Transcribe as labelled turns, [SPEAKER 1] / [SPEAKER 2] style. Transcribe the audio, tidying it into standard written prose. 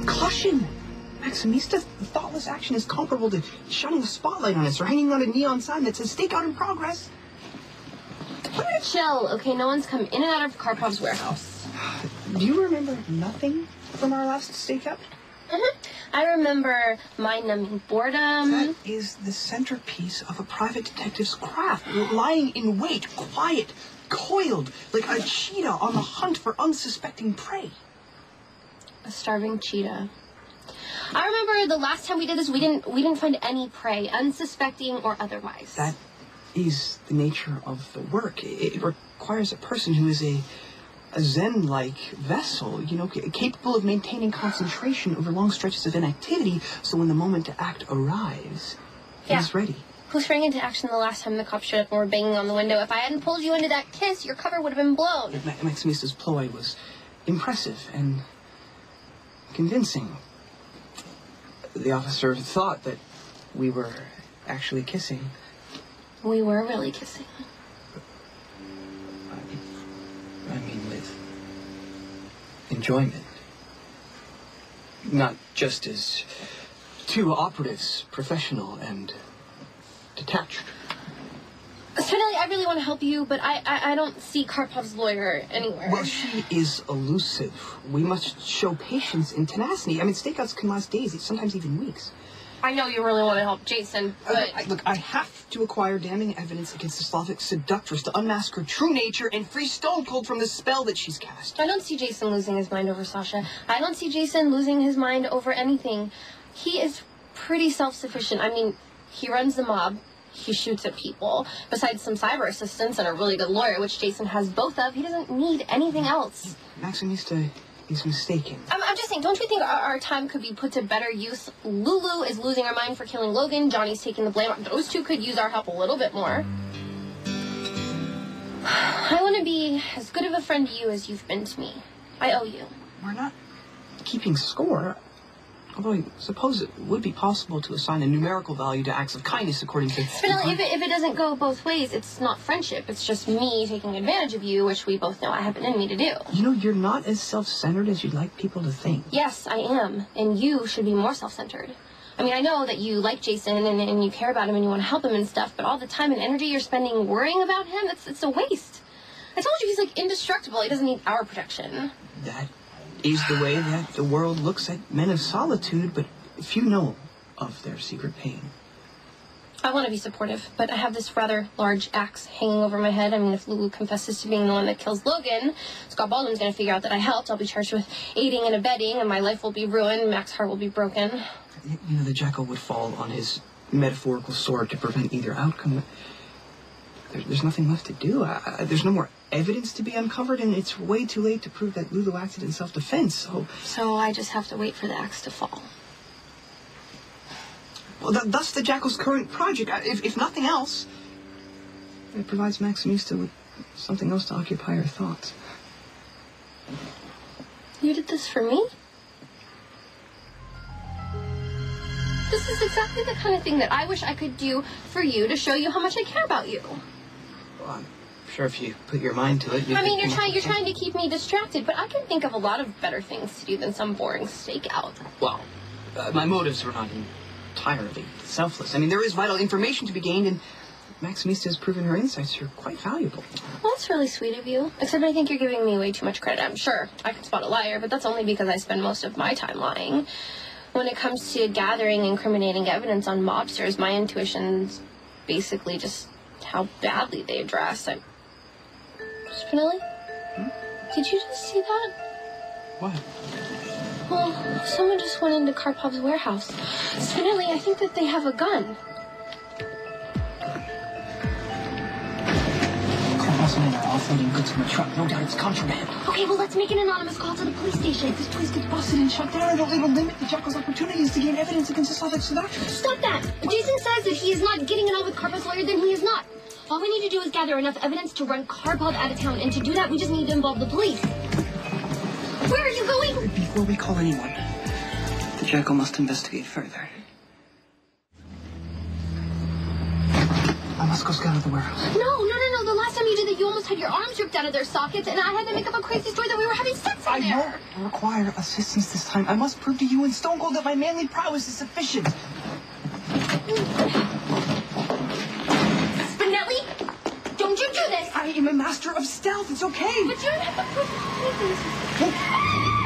[SPEAKER 1] Caution! Maximista's thoughtless action is comparable to shining a spotlight on us or hanging on a neon sign that says stakeout in progress.
[SPEAKER 2] Chill, okay? No one's come in and out of Karpov's warehouse.
[SPEAKER 1] Do you remember nothing from our last stakeout?
[SPEAKER 2] I remember mind-numbing boredom.
[SPEAKER 1] That is the centerpiece of a private detective's craft. Lying in wait, quiet, coiled, like a cheetah on the hunt for unsuspecting prey.
[SPEAKER 2] A starving cheetah. I remember the last time we did this, we didn't find any prey, unsuspecting or otherwise.
[SPEAKER 1] That is the nature of the work. It requires a person who is a Zen-like vessel, you know, capable of maintaining concentration over long stretches of inactivity, so when the moment to act arrives, he's ready.
[SPEAKER 2] Who sprang into action the last time the cops showed up and were banging on the window? If I hadn't pulled you into that kiss, your cover would have been blown.
[SPEAKER 1] Maximista's ploy was impressive and convincing. The officer thought that we were actually kissing.
[SPEAKER 2] We were really kissing.
[SPEAKER 1] I mean, with enjoyment. Not just as two operatives, professional and detached.
[SPEAKER 2] Spinelli, I really want to help you, but I don't see Karpov's lawyer anywhere.
[SPEAKER 1] Well, she is elusive. We must show patience and tenacity. I mean, stakeouts can last days, sometimes even weeks.
[SPEAKER 2] I know you really want to help Jason, but...
[SPEAKER 1] Look, I have to acquire damning evidence against the Slavic seductress to unmask her true nature and free Stone Cold from the spell that she's cast.
[SPEAKER 2] I don't see Jason losing his mind over Sasha. I don't see Jason losing his mind over anything. He is pretty self-sufficient. I mean, he runs the mob. He shoots at people. Besides some cyber assistants and a really good lawyer, which Jason has both of, he doesn't need anything else.
[SPEAKER 1] Maximista is mistaken.
[SPEAKER 2] I'm just saying, don't you think our time could be put to better use? Lulu is losing her mind for killing Logan. Johnny's taking the blame. Those two could use our help a little bit more. I want to be as good of a friend to you as you've been to me. I owe you.
[SPEAKER 1] We're not keeping score. Although I suppose it would be possible to assign a numerical value to acts of kindness according to...
[SPEAKER 2] Spinelli, if it doesn't go both ways, it's not friendship. It's just me taking advantage of you, which we both know I have it in me to do.
[SPEAKER 1] You know, you're not as self-centered as you'd like people to think.
[SPEAKER 2] Yes, I am. And you should be more self-centered. I mean, I know that you like Jason and you care about him and you want to help him and stuff, but all the time and energy you're spending worrying about him, it's a waste. I told you he's, like, indestructible. He doesn't need our protection.
[SPEAKER 1] That is the way that the world looks at men of solitude, but few know of their secret pain.
[SPEAKER 2] I want to be supportive, but I have this rather large axe hanging over my head. I mean, if Lulu confesses to being the one that kills Logan, Scott Baldwin's going to figure out that I helped. I'll be charged with aiding and abetting, and my life will be ruined. Max's heart will be broken.
[SPEAKER 1] You know, the jackal would fall on his metaphorical sword to prevent either outcome. There's nothing left to do. There's no more evidence to be uncovered, and it's way too late to prove that Lulu acted in self-defense,
[SPEAKER 2] So I just have to wait for the axe to fall.
[SPEAKER 1] Well, thus the jackal's current project. If nothing else, it provides Maximista with something else to occupy her thoughts.
[SPEAKER 2] You did this for me? This is exactly the kind of thing that I wish I could do for you to show you how much I care about you.
[SPEAKER 1] Well, I'm sure if you put your mind to it...
[SPEAKER 2] I mean, you're trying to keep me distracted, but I can think of a lot of better things to do than some boring stakeout.
[SPEAKER 1] Well, my motives were not entirely selfless. I mean, there is vital information to be gained, and Maximista has proven her insights are quite valuable.
[SPEAKER 2] Well, that's really sweet of you. Except I think you're giving me way too much credit. I'm sure I could spot a liar, but that's only because I spend most of my time lying. When it comes to gathering incriminating evidence on mobsters, my intuition's basically just how badly they dress. Spinelli? Did you just see that?
[SPEAKER 1] What?
[SPEAKER 2] Well, someone just went into Karpov's warehouse. Spinelli, I think that they have a gun.
[SPEAKER 1] Karpov's men are offloading goods from a truck. No doubt it's contraband.
[SPEAKER 2] Okay, well, let's make an anonymous call to the police station.
[SPEAKER 1] If this place gets busted and shut down, it'll limit the jackal's opportunities to gain evidence against the Slavic seductress.
[SPEAKER 2] Stop that! If Jason says that he is not getting it on with Karpov's lawyer, then he is not. All we need to do is gather enough evidence to run Karpov out of town, and to do that, we just need to involve the police. Where are you going?
[SPEAKER 1] Before we call anyone, the jackal must investigate further. I must go scout out the warehouse.
[SPEAKER 2] No. The last time you did that, you almost almost had your arms ripped out of their sockets, and I had to make up a crazy story that we were having sex in there.
[SPEAKER 1] I don't require assistance this time. I must prove to you in Stone Cold that my manly prowess is sufficient.
[SPEAKER 2] Spinelli, don't you do this!
[SPEAKER 1] I am a master of stealth. It's okay.
[SPEAKER 2] But you don't have to prove anything.